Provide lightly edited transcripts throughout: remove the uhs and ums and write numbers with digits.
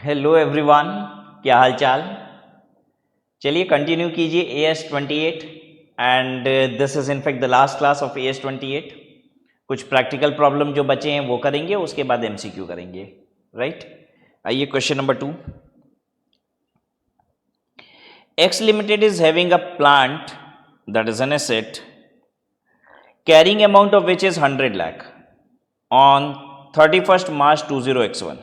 Hello everyone, क्या हाल चाल। चलिए कंटिन्यू कीजिए AS28 and this is in fact the last class of AS28। कुछ प्रैक्टिकल प्रॉब्लम जो बचे हैं वो करेंगे, उसके बाद MCQ करेंगे, राइट। आइए question number 2। X Limited is having a plant, that is an asset, carrying amount of which is 100 lakh on 31st March 20x1.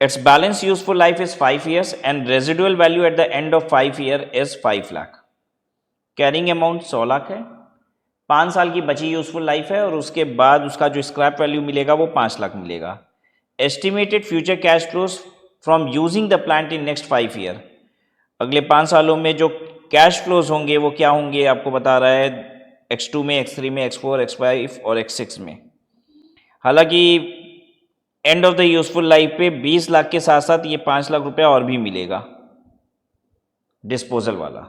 Its balance useful life is 5 years and residual value at the end of 5 year is 5 lakh. Carrying amount 100 lakh है, 5 साल की बची useful life है और उसके बाद उसका जो स्क्रैप वैल्यू मिलेगा वो 5 लाख मिलेगा। Estimated future cash flows from using the plant in next 5 year. अगले 5 सालों में जो कैश फ्लोज होंगे वो क्या होंगे आपको बता रहा है, X2 में, X3 में, X4, X5 और X6 में। हालांकि end of the useful life पे 20 लाख के साथ साथ ये 5 लाख रुपया और भी मिलेगा डिस्पोजल वाला।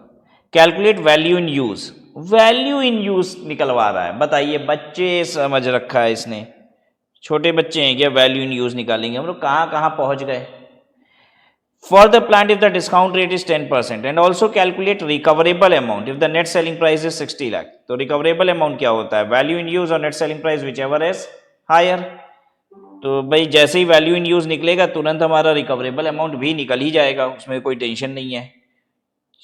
Calculate value in use, value in use निकलवा रहा है। बताइए, बच्चे समझ रखा है इसने, छोटे बच्चे हैं क्या वैल्यू इन यूज निकालेंगे? हम लोग कहाँ कहाँ पहुंच गए। For the plant if the discount rate is 10% and also calculate recoverable amount if the net selling price is 60 lakh. तो रिकवरेबल अमाउंट क्या होता है? वैल्यू इन यूज और net selling price whichever is higher. तो भाई जैसे ही value in use निकलेगा तुरंत हमारा रिकवरेबल अमाउंट भी निकल ही जाएगा, उसमें कोई टेंशन नहीं है।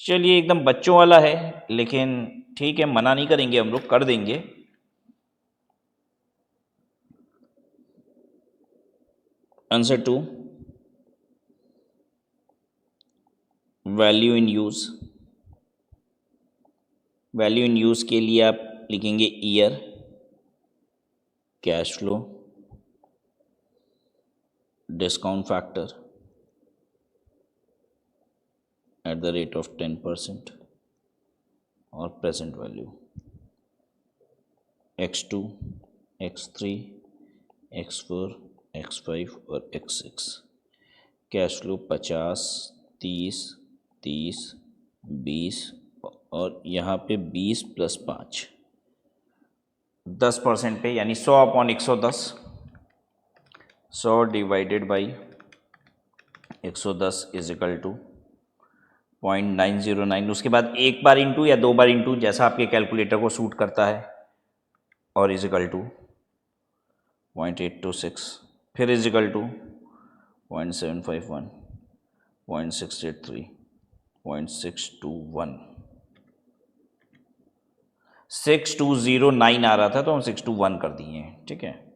चलिए एकदम बच्चों वाला है, लेकिन ठीक है, मना नहीं करेंगे, हम लोग कर देंगे। Answer 2, value in use. Value in use के लिए आप लिखेंगे year, cash flow, discount factor at the rate of 10% और present value X2, X3, X4, X5 और X6। कैश फ्लो 50, 30, 30, 20 और यहाँ पे 20 + 5 10% पे, यानी 100/110। 100 divided by 110 is equal to 0.909। उसके बाद एक बार इंटू या 2 बार इंटू, जैसा आपके कैलकुलेटर को सूट करता है, और इज इक्वल टू 0.826, फिर इज इक्वल टू 0.751, 0.683, 0.621। 6209 आ रहा था तो हम 621 कर दिए हैं, ठीक है।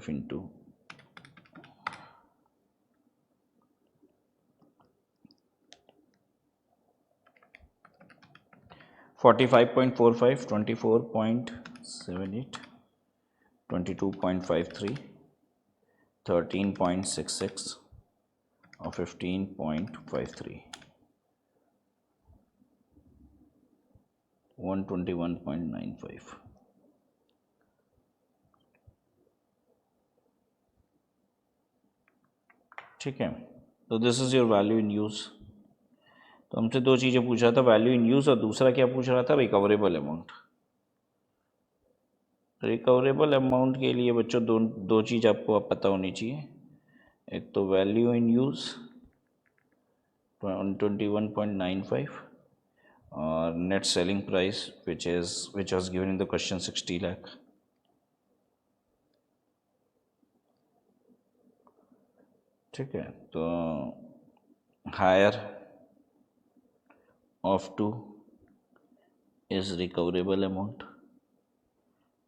इंटू 45.45, 24.78, 22.53, 13.66 और 15.53, 121.95। ठीक है, तो this is your value in use. तो हमसे 2 चीज़ें पूछ रहा था, वैल्यू इन यूज, और दूसरा क्या पूछ रहा था? Recoverable amount. रिकवरेबल अमाउंट के लिए बच्चों दो चीज़ आपको पता होनी चाहिए। एक तो वैल्यू इन यूज 121.95 और net selling price which was given in the question 60 lakh. ठीक है, तो higher of 2 is recoverable amount,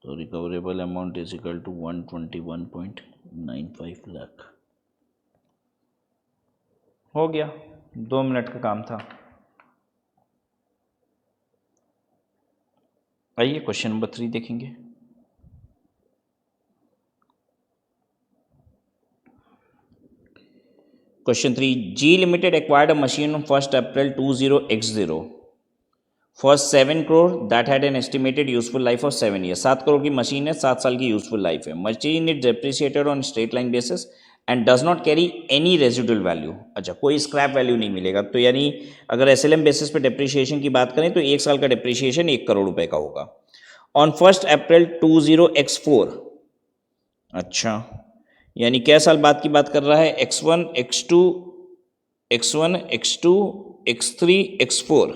तो recoverable amount is equal to 121.95 lakh. हो गया, 2 मिनट का काम था। आइए क्वेश्चन नंबर 3 देखेंगे। Question 3, G Limited acquired a machine on 1st April 20x0 for 7 crore that had an estimated useful life of 7 years। 7 crore की machine है, 7 साल की यूजफुल लाइफ है। Machine is depreciated on straight line basis and does not carry any residual value. अच्छा, कोई scrap value नहीं मिलेगा, तो यानी अगर एसएलएम बेसिस पे डेप्रिसिएशन की बात करें तो 1 साल का डेप्रिसिएशन 1 करोड़ रुपए का होगा ऑन 1 अप्रैल 20x4। अच्छा, यानी क्या साल बाद की बात कर रहा है? x1 x2 x1 x2 x3 x4,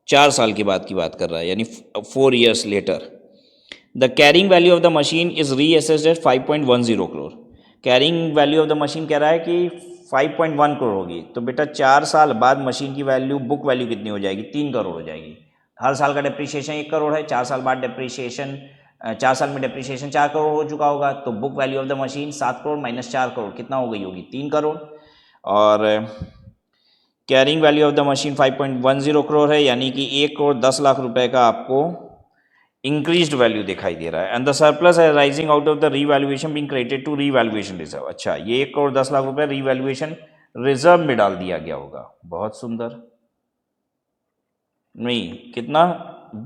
4 साल के बाद की बात कर रहा है, यानी 4 years later. The carrying value of the machine is reassessed at 5.10 crore. Carrying value of the machine कह रहा है कि 5.1 करोड़ होगी, तो बेटा 4 साल बाद मशीन की वैल्यू, बुक वैल्यू कितनी हो जाएगी? 3 करोड़ हो जाएगी। हर साल का डेप्रिसिएशन 1 करोड़ है, 4 साल बाद डेप्रिसिएशन, 4 साल में डेप्रिसिएशन 4 करोड़ हो चुका होगा, तो book value of the machine 7 crore minus 4 crore कितना हो गई होगी? 3 करोड़। और carrying value of the machine 5.10 crore है, यानी कि 1 करोड़ 10 लाख रुपए का आपको इंक्रीज्ड वैल्यू दिखाई दे रहा है। एंड द सरप्लस है rising out of the revaluation being credited to revaluation reserve. अच्छा, ये 1 करोड़ 10 लाख रुपए रीवैल्यूएशन रिजर्व में डाल दिया गया होगा। बहुत सुंदर। नहीं, कितना?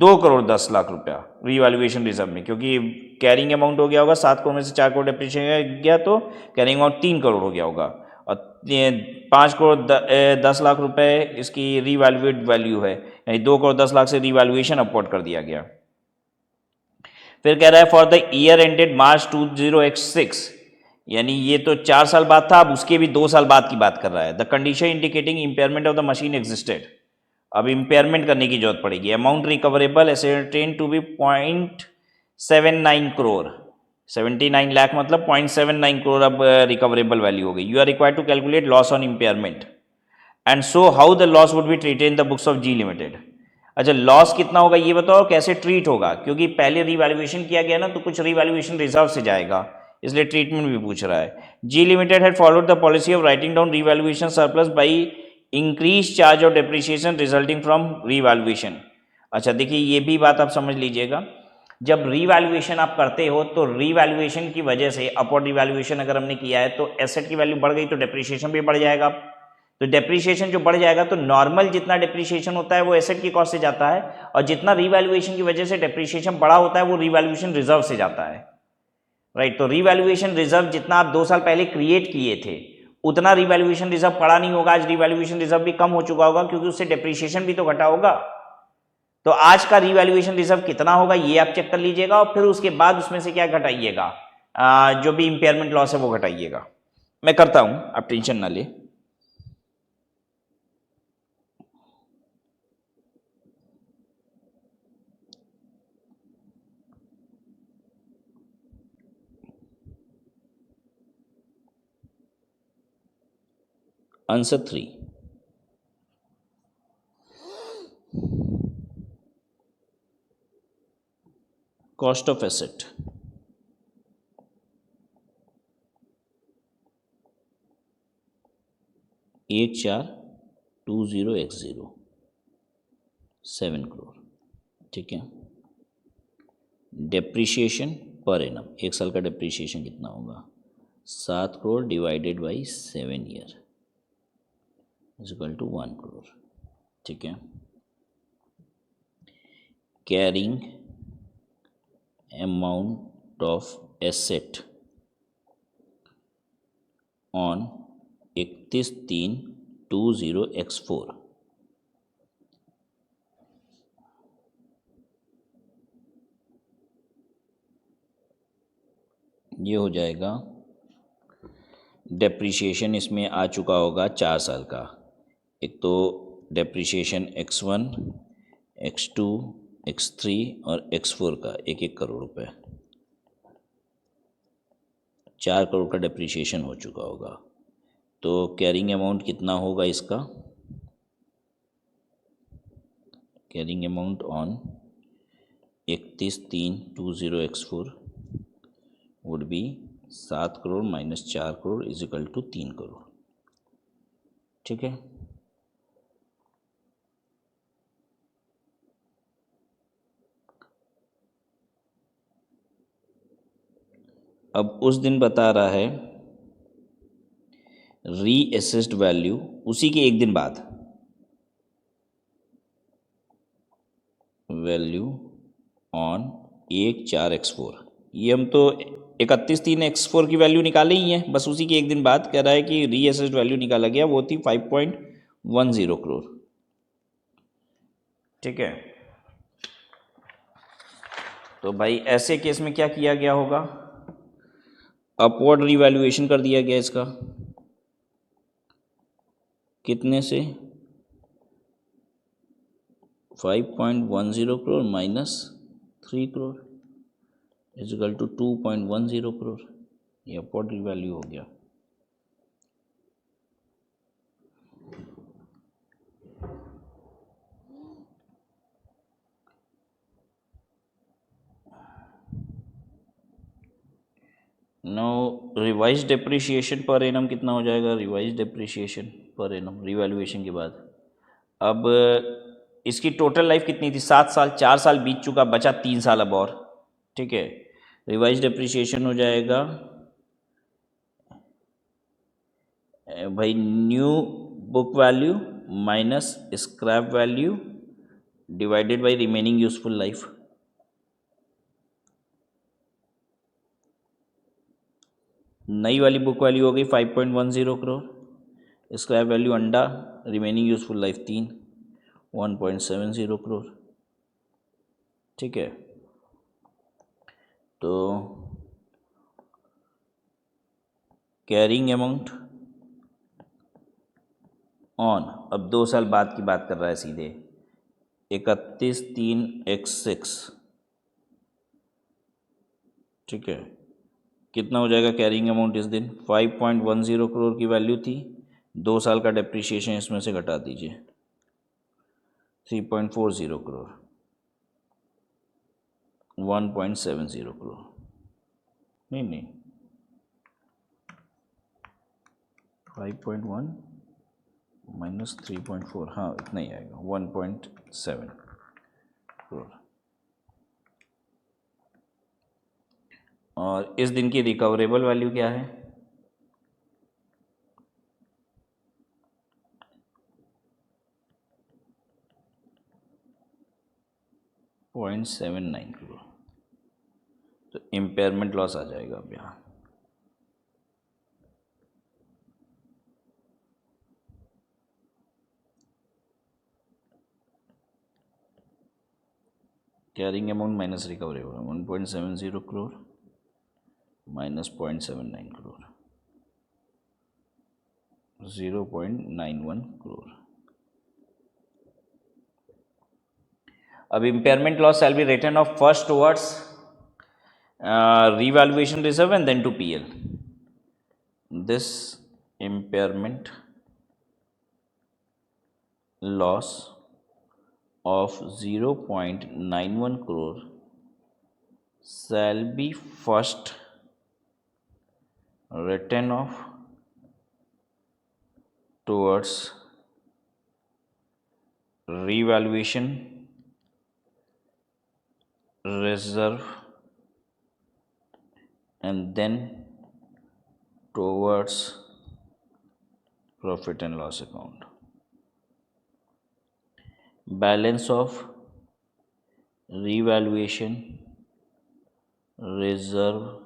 2 करोड़ 10 लाख रुपया रीवैल्यूएशन रिजर्व में, क्योंकि कैरिंग अमाउंट हो गया होगा 7 करोड़ में से 4 करोड़ डेप्रिसिएशन गया, तो कैरिंग अमाउंट 3 करोड़ हो गया होगा, और 5 करोड़ 10 लाख रुपए इसकी रीवैल्यूएट वैल्यू है, यानी 2 करोड़ 10 लाख से रीवैल्यूएशन अपवर्ड कर दिया गया। फिर कह रहा है for the year ended March 20x6, यानी ये तो 4 साल बाद था, अब उसके भी 2 साल बाद की बात कर रहा है। The condition indicating impairment of the machine existed. अब इंपेयरमेंट करने की जरूरत पड़ेगी। Amount recoverable ascertained to be 0.79 crore, 79 lakh मतलब 0.79 करोड़ अब रिकवरेबल वैल्यू हो गई। You are required to calculate loss on impairment and so how the loss would be treated in the books of G limited. अच्छा, लॉस कितना होगा ये बताओ, कैसे ट्रीट होगा? क्योंकि पहले रिवैल्यूएशन किया गया ना, तो कुछ रिवैल्यूएशन रिजर्व से जाएगा, इसलिए ट्रीटमेंट भी पूछ रहा है। G limited had followed the policy of writing down revaluation surplus by increase charge of depreciation resulting from revaluation. अच्छा, देखिए ये भी बात आप समझ लीजिएगा, जब रिवैल्यूएशन आप करते हो तो रिवैल्यूएशन की वजह से, अपवर्ड रिवैल्यूएशन अगर हमने किया है तो एसेट की वैल्यू बढ़ गई तो डेप्रिसिएशन भी बढ़ जाएगा। तो डेप्रिसिएशन जो बढ़ जाएगा तो नॉर्मल जितना डेप्रिसिएशन होता है वो एसेट की कॉस्ट से जाता है, और जितना रिवैल्यूएशन की वजह से डेप्रिसिएशन बड़ा होता है वो रिवैल्यूएशन रिजर्व से जाता है। राइट, तो रिवैल्यूएशन रिजर्व जितना आप 2 साल पहले क्रिएट किए थे उतना रिवैल्यूएशन रिजर्व पड़ा नहीं होगा। आज रिवैल्यूएशन रिजर्व भी कम हो चुका होगा, क्योंकि उससे डेप्रिसिएशन भी तो घटा होगा। तो आज का रिवैल्यूएशन रिजर्व कितना होगा ये आप चेक कर लीजिएगा, और फिर उसके बाद उसमें से क्या घटाइएगा, जो भी इंपेयरमेंट लॉस है वो घटाइएगा। मैं करता हूं, आप टेंशन ना ले। Answer 3, cost of asset. 8420x0, 7 crore. ठीक है, डेप्रिसिएशन पर एनम 1 साल का डेप्रिसिएशन कितना होगा? 7 crore divided by 7 year equal to 1 crore. ठीक है, carrying amount of asset on 31/3/20x4, ये हो जाएगा। डेप्रिसिएशन इसमें आ चुका होगा 4 साल का। एक तो डेप्रिसिएशन x1 x2 x3 और x4 का 1-1 करोड़ रुपए, 4 करोड़ का डेप्रिसिएशन हो चुका होगा। तो कैरिंग अमाउंट कितना होगा इसका? Carrying amount on 31/3/20x4 would be 7 crore minus 4 crore is equal to 3 crore. ठीक है, अब उस दिन बता रहा है रीअसेस्ड वैल्यू उसी के एक दिन बाद, वैल्यू ऑन 1/4x4। ये हम तो 31/3 X4 की वैल्यू निकाले ही है, बस उसी के एक दिन बाद कह रहा है कि रीअसेस्ड वैल्यू निकाला गया, वो थी 5.10 करोड़। ठीक है, तो भाई ऐसे केस में क्या किया गया होगा, अपवर्ड रिवैल्यूएशन कर दिया गया इसका, कितने से 5.10 crore minus 3 crore is equal to 2.10 crore, ये अपवर्ड रिवैल्यू हो गया। Now revise depreciation per annum कितना हो जाएगा, revise depreciation per annum revaluation के बाद। अब इसकी टोटल लाइफ कितनी थी, 7 साल, 4 साल बीत चुका, बचा 3 साल अब और। ठीक है, रिवाइज डेप्रिसिएशन हो जाएगा भाई new book value minus scrap value divided by remaining useful life. नई वाली बुक वैल्यू हो गई 5.10 करोड़, स्क्रैप वैल्यू अंडा, रिमेनिंग यूजफुल लाइफ 3, 1.70 करोड़। ठीक है, तो कैरिंग अमाउंट ऑन, अब 2 साल बाद की बात कर रहा है सीधे, 31/3/X6। ठीक है, कितना हो जाएगा कैरिंग अमाउंट इस दिन, 5.10 करोड़ की वैल्यू थी, 2 साल का डेप्रिसिएशन इसमें से घटा दीजिए, 3.40 करोड़, 1.70 करोड़, नहीं 5.1 माइनस 3.4, हाँ इतना ही आएगा, 1.7 करोड़। और इस दिन की रिकवरेबल वैल्यू क्या है, 0.79 करोड़। तो इम्पेयरमेंट लॉस आ जाएगा अब यहाँ, carrying amount minus recoverable 1.70 crore minus 0.79 crore, 0.91 crore. अब impairment loss shall be written off first towards revaluation reserve and then to PL. This impairment loss of 0.91 crore shall be first written off towards revaluation reserve and then towards profit and loss account. Balance of revaluation reserve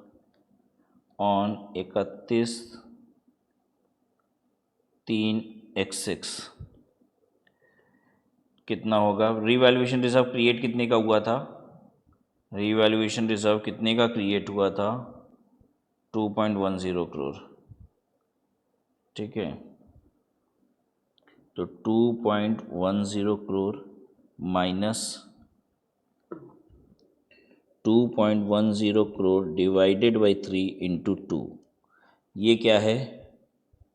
on 31/3/X6 कितना होगा, revaluation reserve create कितने का हुआ था, revaluation reserve कितने का create हुआ था, 2.10 करोड़। ठीक है, तो 2.10 crore minus 2.10 crore divided by 3 into 2, ये क्या है,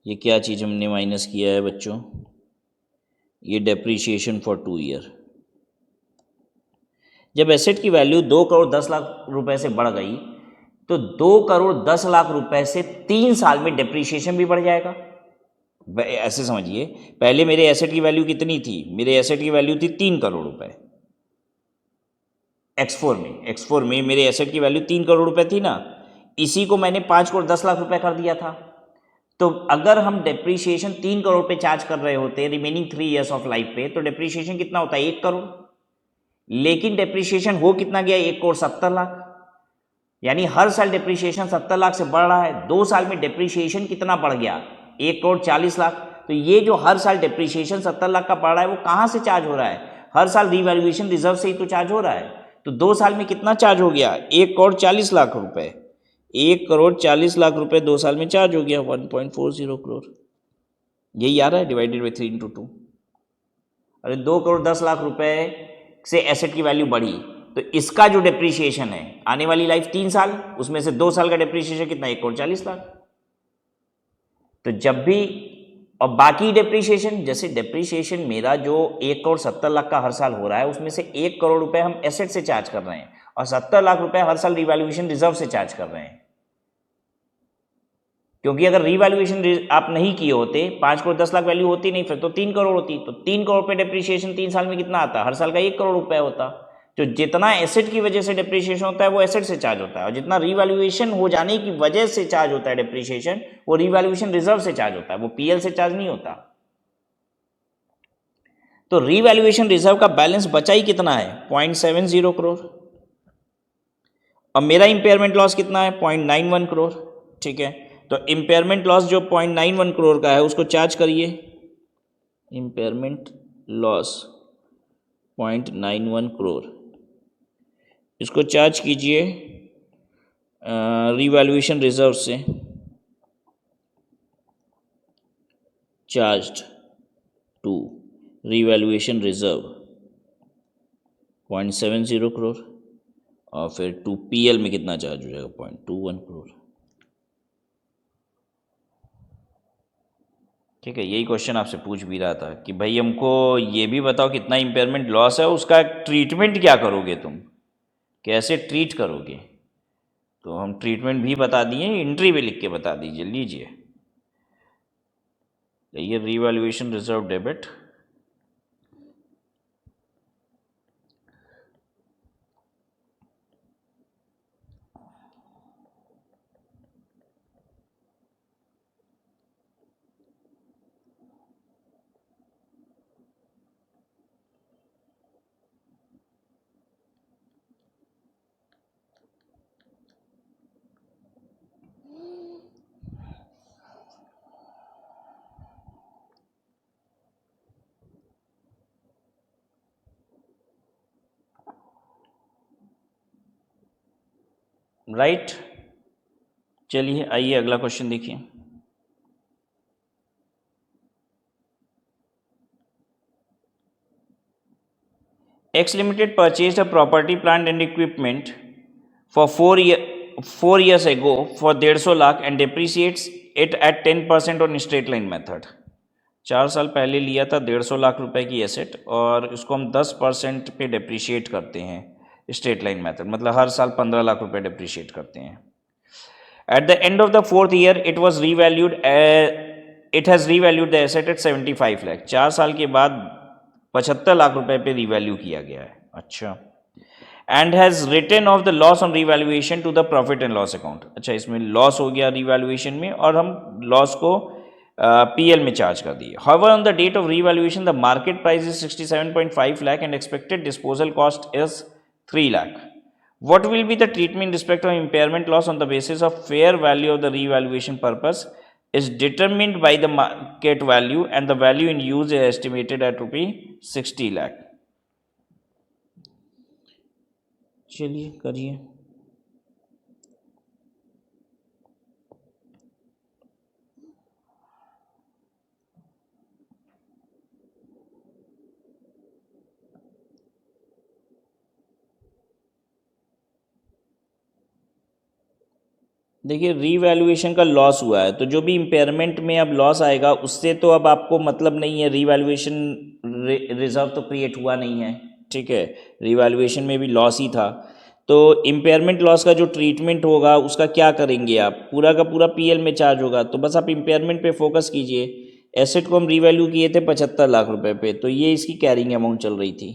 ये क्या चीज़ हमने माइनस किया है बच्चों, ये डेप्रीशिएशन फॉर 2 ईयर। जब एसेट की वैल्यू 2 करोड़ 10 लाख रुपए से बढ़ गई तो 2 करोड़ 10 लाख रुपए से 3 साल में डेप्रीशिएशन भी बढ़ जाएगा। ऐसे समझिए, पहले मेरे एसेट की वैल्यू कितनी थी, मेरे एसेट की वैल्यू थी 3 करोड़ रुपए X4 में मेरे एसेट की वैल्यू 3 करोड़ रुपए थी ना, इसी को मैंने 5 करोड़ 10 लाख रुपए कर दिया था। तो अगर हम डेप्रीशिएशन 3 करोड़ पे चार्ज कर रहे होते रिमेनिंग 3 इयर्स ऑफ लाइफ पे, तो डेप्रीशिएशन कितना होता है, 1 करोड़। लेकिन डेप्रीशिएशन हो कितना गया, 1 करोड़ 70 लाख, यानी हर साल डिप्रिसिएशन 70 लाख से बढ़ रहा है, 2 साल में डिप्रिसिएशन कितना बढ़ गया, 1,40,00,000। तो ये जो हर साल डिप्रिसिएशन 70 लाख का बढ़ रहा है वो कहाँ से चार्ज हो रहा है, हर साल रीवैल्यूएशन रिजर्व से ही तो चार्ज हो रहा है। तो 2 साल में कितना चार्ज हो गया, 1,40,00,000 रुपए, 1,40,00,000 रुपए 2 साल में चार्ज हो गया, 1.40 करोड़। यही आ रहा है डिवाइडेड बाई 3 × 2। अरे 2,10,00,000 रुपए से एसेट की वैल्यू बढ़ी, तो इसका जो डिप्रिसिएशन है आने वाली लाइफ 3 साल, उसमें से 2 साल का डिप्रिसिएशन कितना, 1,40,00,000। तो जब भी, और बाकी डिप्रिसिएशन, जैसे डिप्रिसिएशन मेरा जो 1,70,00,000 का हर साल हो रहा है, उसमें से 1 करोड़ रुपए हम एसेट से चार्ज कर रहे हैं और 70 लाख रुपए हर साल रिवैल्यूएशन रिजर्व से चार्ज कर रहे हैं। क्योंकि अगर रिवैल्यूएशन आप नहीं किए होते, 5,10,00,000 वैल्यू होती नहीं, फिर तो 3 करोड़ होती, तो 3 करोड़ पे डिप्रिसिएशन 3 साल में कितना आता, हर साल का 1 करोड़ रुपए होता। जो जितना एसेट की वजह से डिप्रिसिएशन होता है वो एसेट से चार्ज होता है, और जितना रिवैल्यूएशन हो जाने की वजह से चार्ज होता है डिप्रिसिएशन, वो रिवैल्यूएशन रिजर्व से चार्ज होता है, वो पीएल से चार्ज नहीं होता। तो रिवैल्यूएशन रिजर्व का बैलेंस बचा ही कितना है, 0.70 करोड़, और मेरा इंपेयरमेंट लॉस कितना है, 0.91 करोड़। ठीक है, तो इंपेयरमेंट लॉस जो 0.91 करोड़ का है उसको चार्ज करिए, इंपेयरमेंट लॉस 0.91 करोड़, इसको चार्ज कीजिए रिवैल्यूएशन रिजर्व से, charged to revaluation reserve 0.70 crore, और फिर टू पीएल में कितना चार्ज हो जाएगा, 0.21 करोड़। ठीक है, यही क्वेश्चन आपसे पूछ भी रहा था कि भाई हमको ये भी बताओ कितना इंपेयरमेंट लॉस है, उसका ट्रीटमेंट क्या करोगे, तुम कैसे ट्रीट करोगे। तो हम ट्रीटमेंट भी बता दिए, एंट्री भी लिख के बता दीजिए, लीजिए ये रिवैल्यूएशन रिजर्व डेबिट, राइट। चलिए आइए अगला क्वेश्चन देखिए। X Limited purchased a property, plant and equipment for 4 years ago for 150 lakh and depreciates it at 10% on straight line method। 4 साल पहले लिया था 150 लाख रुपए की एसेट, और इसको हम 10% पे डिप्रिशिएट करते हैं स्ट्रेट लाइन मेथड, मतलब हर साल 15 लाख रुपए डिप्रिशिएट करते हैं। At the end of the 4th year, it was revalued. It has revalued the asset at 75 lakh। 4 साल के बाद 75 लाख रुपए पे रिवैल्यू किया गया है। अच्छा, and has written off the loss on revaluation to the profit and loss account. अच्छा, इसमें लॉस हो गया रिवैल्यूएशन में, और हम लॉस को पीएल में चार्ज कर दिए। However on the date of revaluation the market price is 67.5 lakh and expected disposal cost is 3 lakh। What will be the treatment in respect of impairment loss on the basis of fair value of the revaluation purpose is determined by the market value and the value in use is estimated at ₹60 lakh। चलिए करिए। देखिए revaluation का loss हुआ है, तो जो भी impairment में अब लॉस आएगा उससे तो अब आपको मतलब नहीं है, रीवैल्यूएशन रिजर्व तो क्रिएट हुआ नहीं है। ठीक है, रीवैल्यूएशन में भी लॉस ही था, तो इम्पेयरमेंट लॉस का जो ट्रीटमेंट होगा उसका क्या करेंगे आप, पूरा का पूरा पीएल में चार्ज होगा। तो बस आप इम्पेयरमेंट पे फोकस कीजिए। एसेट को हम रीवैल्यू किए थे 75 लाख रुपए पे, तो ये इसकी कैरिंग अमाउंट चल रही थी।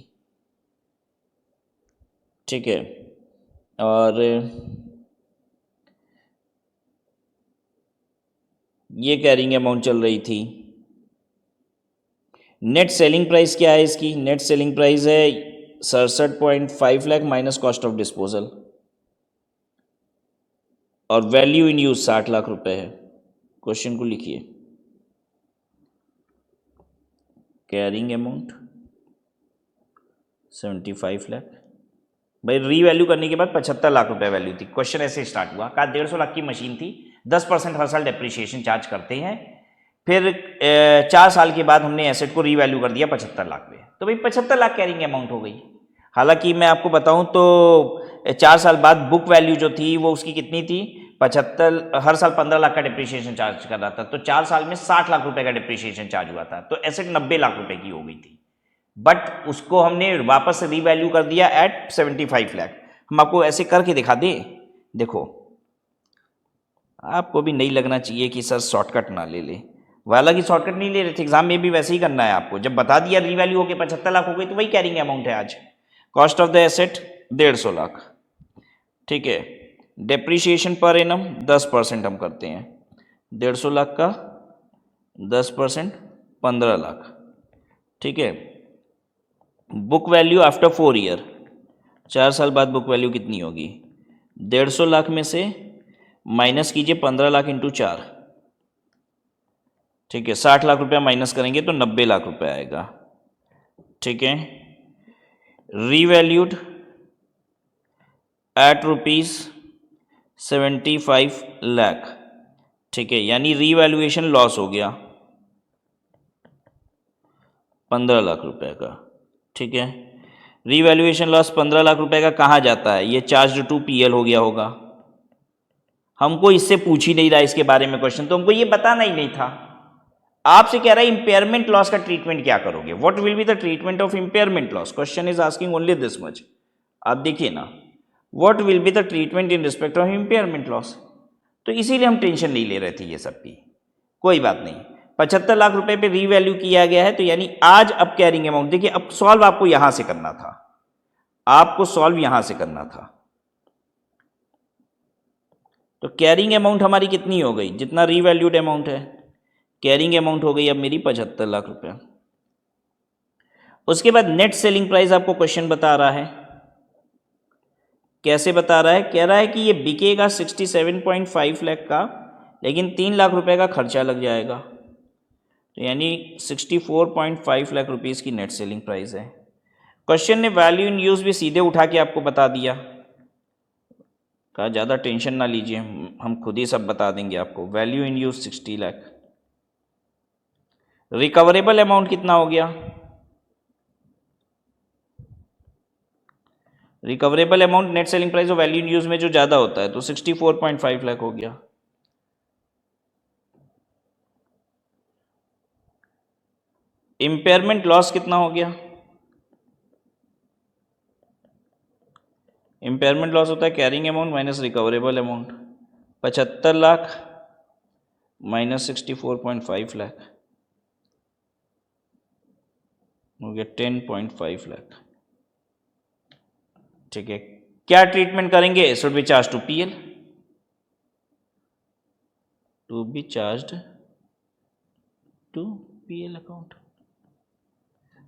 ठीक है, और ये कैरिंग अमाउंट चल रही थी। नेट सेलिंग प्राइस क्या है इसकी, नेट सेलिंग प्राइस है 67.5 lakh minus cost of disposal. और वैल्यू इन यूज 60 लाख रुपए है। क्वेश्चन को लिखिए, कैरिंग अमाउंट 75 लाख। भाई रीवैल्यू करने के बाद 75 लाख रुपए वैल्यू थी। क्वेश्चन ऐसे स्टार्ट हुआ, कहा 150 लाख की मशीन थी, 10% हर साल डेप्रिसिएशन चार्ज करते हैं, फिर 4 साल के बाद हमने एसेट को रीवैल्यू कर दिया 75 लाख पे, तो भाई 75 लाख कैरिंग अमाउंट हो गई। हालांकि मैं आपको बताऊं तो 4 साल बाद बुक वैल्यू जो थी वो उसकी कितनी थी, 75, हर साल 15 लाख का डिप्रिसिएशन चार्ज कर रहा था, तो 4 साल में 60 लाख रुपए का डिप्रिसिएशन चार्ज हुआ था, तो एसेट 90 लाख रुपए की हो गई थी। बट उसको हमने वापस से रीवैल्यू कर दिया एट 75 लाख। हम आपको ऐसे करके दिखा दें, देखो आपको भी नहीं लगना चाहिए कि सर शॉर्टकट ना ले ले, वाला की शॉर्टकट नहीं ले रहे थे, एग्जाम में भी वैसे ही करना है आपको। जब बता दिया रीवैल्यू होके 75 लाख हो गई तो वही कैरिंग अमाउंट है आज। Cost of the asset 150 lakh, ठीक है। डेप्रीशिएशन पर एनम 10% हम करते हैं, 150 लाख का 10% 15 लाख, ठीक है। बुक वैल्यू आफ्टर 4 ईयर, 4 साल बाद बुक वैल्यू कितनी होगी, 150 लाख में से माइनस कीजिए 15 लाख इंटू 4, ठीक है। 60 लाख रुपया माइनस करेंगे तो 90 लाख रुपया आएगा, ठीक है। रीवैल्यूड एट ₹75 लाख, ठीक है, यानी रीवैल्यूएशन लॉस हो गया 15 लाख रुपए का, ठीक है। रीवैल्यूएशन लॉस 15 लाख रुपए का कहाँ जाता है, ये चार्ज टू पीएल हो गया होगा। हमको इससे पूछ ही नहीं रहा इसके बारे में क्वेश्चन, तो हमको ये बताना ही नहीं था। आपसे कह रहा है इंपेयरमेंट लॉस का ट्रीटमेंट क्या करोगे, what will be the treatment of impairment loss, question is asking only this much. आप देखिए ना, what will be the treatment in respect of impairment loss, तो इसीलिए हम टेंशन नहीं ले रहे थे ये सब की। कोई बात नहीं, 75 लाख रुपए पे रीवैल्यू किया गया है, तो यानी आज अब कैरिंग अमाउंट, देखिए अब सॉल्व आपको यहां से करना था, आपको सॉल्व यहां से करना था। तो कैरिंग अमाउंट हमारी कितनी हो गई, जितना रीवैल्यूड अमाउंट है, कैरिंग अमाउंट हो गई अब मेरी 75 लाख रुपया। उसके बाद नेट सेलिंग प्राइस आपको क्वेश्चन बता रहा है, कैसे बता रहा है, कह रहा है कि ये बिकेगा 67.5 लाख का, लेकिन 3 लाख रुपए का खर्चा लग जाएगा, तो यानी 64.5 लाख रुपीस की नेट सेलिंग प्राइस है। क्वेश्चन ने वैल्यू इन यूज भी सीधे उठा के आपको बता दिया, कहा ज़्यादा टेंशन ना लीजिए, हम खुद ही सब बता देंगे आपको। Value in use 60 lakh. Recoverable amount कितना हो गया, recoverable amount net selling price और वैल्यू इन यूज में जो ज़्यादा होता है, तो 64.5 लाख हो गया। इंपेयरमेंट लॉस कितना हो गया, इंपेयरमेंट लॉस होता है carrying amount minus recoverable amount, 75 lakh minus 64.5 lakh हो गया 10.5 लाख, ठीक है। क्या ट्रीटमेंट करेंगे, should be charge to PL, to be charge to PL account.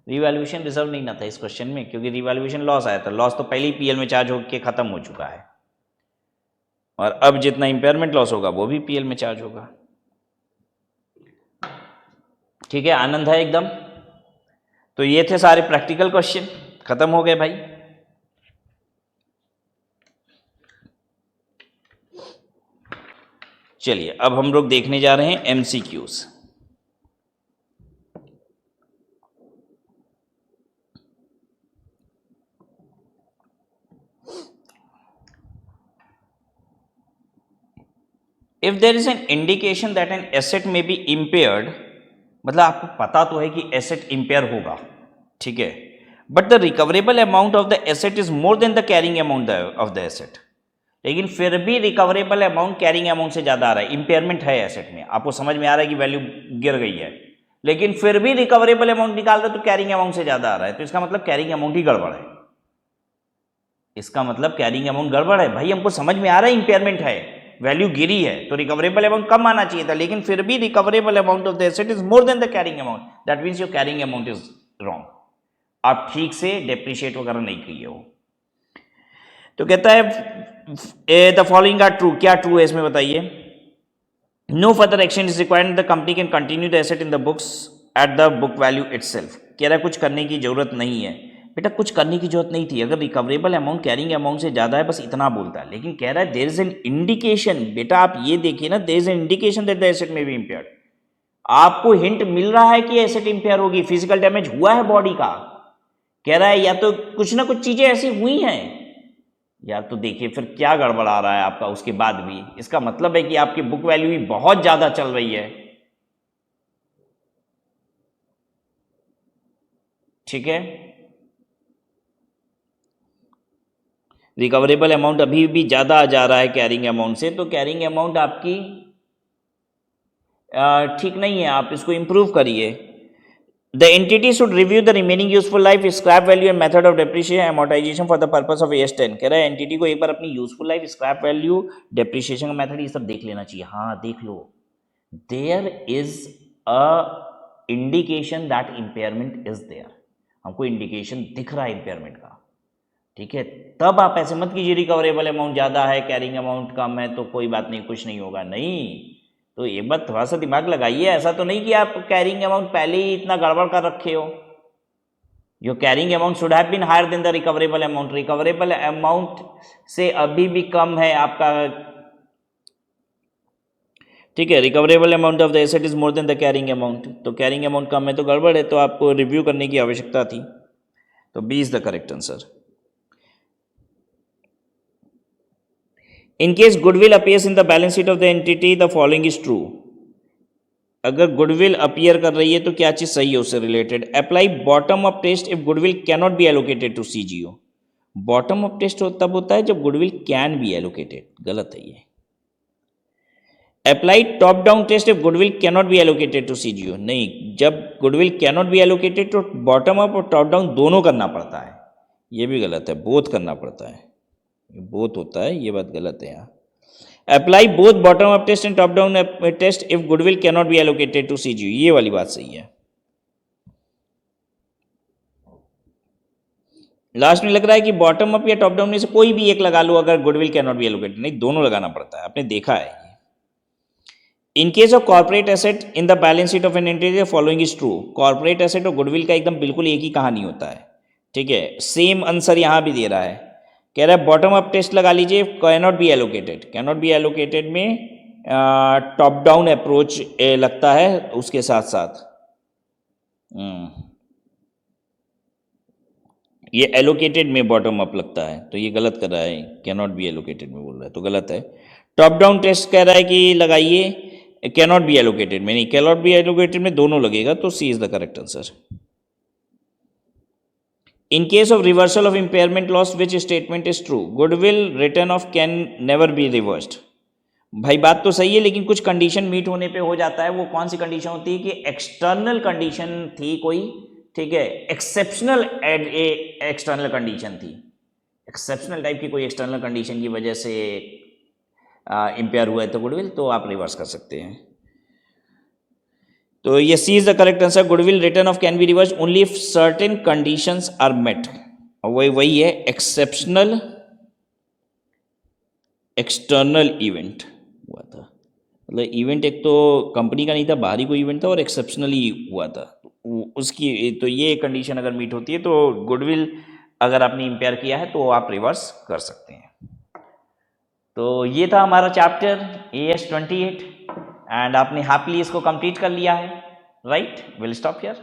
Revaluation reserve नहीं ना था इस क्वेश्चन में, क्योंकि रिवैल्यूएशन लॉस आया था, लॉस तो पहले ही पीएल में चार्ज होकर खत्म हो चुका है, और अब जितना इंपेयरमेंट लॉस होगा वो भी पीएल में चार्ज होगा, ठीक है। आनंद है एकदम। तो ये थे सारे प्रैक्टिकल क्वेश्चन, खत्म हो गए भाई। चलिए अब हम लोग देखने जा रहे हैं MCQs. If there is an indication that an asset may be impaired, मतलब आपको पता तो है कि एसेट इम्पेयर होगा, ठीक है, but the recoverable amount of the asset is more than the carrying amount of the asset, लेकिन फिर भी रिकवरेबल अमाउंट कैरिंग अमाउंट से ज्यादा आ रहा है, इंपेयरमेंट है एसेट में, आपको समझ में आ रहा है कि वैल्यू गिर गई है, लेकिन फिर भी रिकवरेबल अमाउंट निकाल रहे तो कैरिंग अमाउंट से ज्यादा आ रहा है, तो इसका मतलब कैरिंग अमाउंट ही गड़बड़ है, इसका मतलब कैरिंग अमाउंट गड़बड़ है। भाई हमको समझ में आ रहा है इंपेयरमेंट है, वैल्यू गिरी है, तो रिकवरेबल अमाउंट कम आना चाहिए था, लेकिन फिर भी recoverable amount of the asset is more than the carrying amount, that means your carrying amount is wrong, आप ठीक से डेप्रिशिएट वगैरह नहीं किए हो। तो कहता है द फॉलोइंग आर ट्रू, क्या ट्रू है इसमें बताइए। No further action is required, the company can continue the asset in the books at the book value itself. कह रहा है कुछ करने की जरूरत नहीं है। बेटा कुछ करने की जरूरत नहीं थी, अगर रिकवरेबल अमाउंट कैरिंग अमाउंट से ज़्यादा है बस इतना बोलता है, लेकिन कह रहा है देयर इज एन इंडिकेशन। बेटा आप ये देखिए ना, there is an indication that the asset may be impaired. आपको हिंट मिल रहा है कि एसेट इम्पेयर होगी, फिजिकल डैमेज हुआ है बॉडी का। कह रहा है या तो कुछ ना कुछ चीजें ऐसी हुई हैं, या तो देखिए फिर क्या गड़बड़ आ रहा है आपका उसके बाद भी। इसका मतलब है कि आपकी बुक वैल्यू भी बहुत ज्यादा चल रही है। ठीक है, रिकवरेबल अमाउंट अभी भी ज्यादा आ जा रहा है कैरिंग अमाउंट से, तो कैरिंग अमाउंट आपकी ठीक नहीं है, आप इसको इंप्रूव करिए। The entity should review the remaining useful life, scrap value and method of depreciation amortization for the purpose of AS10। कह रहा है एंटिटी को एक बार अपनी useful life, scrap value, depreciation का मेथड ये सब देख लेना चाहिए। हाँ देख लो, there is a indication that impairment is there, हमको इंडिकेशन दिख रहा है इम्पेयरमेंट का। ठीक है, तब आप ऐसे मत कीजिए रिकवरेबल अमाउंट ज़्यादा है कैरिंग अमाउंट कम है तो कोई बात नहीं, कुछ नहीं होगा। नहीं, तो एक बार थोड़ा सा दिमाग लगाइए। ऐसा तो नहीं कि आप कैरिंग अमाउंट पहले ही इतना गड़बड़ कर रखे हो। Your carrying amount should have been higher than the recoverable amount. Recoverable amount से अभी भी कम है आपका। ठीक है, recoverable amount of the asset is more than the carrying amount, तो कैरिंग अमाउंट कम है तो गड़बड़ है, तो आपको रिव्यू करने की आवश्यकता थी। तो B is the correct answer. In case goodwill appears in the balance sheet of the entity, the following is true. अगर गुडविल अपीयर कर रही है तो क्या चीज सही है उससे related. Apply bottom up test if goodwill can not be allocated to CGO। Bottom up test तब होता है जब गुडविल कैन बी एलोकेटेड, गलत है ये। Apply top down test if goodwill can not be allocated to CGO, नहीं, जब goodwill can not be allocated तो बॉटम अप और टॉप डाउन दोनों करना पड़ता है, ये भी गलत है, बोथ करना पड़ता है, बोथ होता है, ये बात गलत है यहाँ। Apply both bottom up test and top down test if goodwill can not be allocated to CGO, ये वाली बात सही है। लास्ट में लग रहा है कि बॉटम अप या टॉप डाउन में से कोई भी एक लगा लो अगर goodwill can not be allocated, नहीं दोनों लगाना पड़ता है, आपने देखा है। In case of corporate asset in the balance sheet of an entity following is true. Corporate asset और गुडविल का एकदम बिल्कुल एक ही कहानी होता है। ठीक है, सेम आंसर यहां भी दे रहा है, कह रहा है बॉटम अप टेस्ट लगा लीजिए, can not be allocated. Can not be allocated में टॉप डाउन अप्रोच लगता है उसके साथ साथ। ये एलोकेटेड में बॉटम अप लगता है, तो ये गलत कर रहा है, कैन नॉट बी एलोकेटेड में बोल रहा है तो गलत है। टॉप डाउन टेस्ट कह रहा है कि लगाइए, कैन नॉट बी एलोकेटेड में नहीं, कैन नॉट बी एलोकेटेड में दोनों लगेगा, तो C is the correct answer. In case of reversal of impairment loss, which statement is true? Goodwill written off can never be reversed. भाई बात तो सही है, लेकिन कुछ कंडीशन मीट होने पे हो जाता है। वो कौन सी कंडीशन होती है कि एक्सटर्नल कंडीशन थी कोई, ठीक है, एक्सेप्शनल एक्सटर्नल कंडीशन थी, एक्सेप्शनल टाइप की कोई एक्सटर्नल कंडीशन की वजह से इम्पेयर हुआ है तो गुडविल, तो आप रिवर्स कर सकते हैं। तो ये C is the correct answer. Goodwill written off can be reverse only if certain conditions are met. और वही है एक्सेप्शनल एक्सटर्नल इवेंट हुआ था, मतलब इवेंट एक तो कंपनी का नहीं था, बाहरी कोई इवेंट था और एक्सेप्शनली हुआ था, उसकी तो ये कंडीशन अगर मीट होती है तो गुडविल अगर आपने इम्पेयर किया है तो आप रिवर्स कर सकते हैं। तो ये था हमारा चैप्टर AS 28 एंड आपने हैप्पीली इसको कंप्लीट कर लिया है, राइट। Will stop here.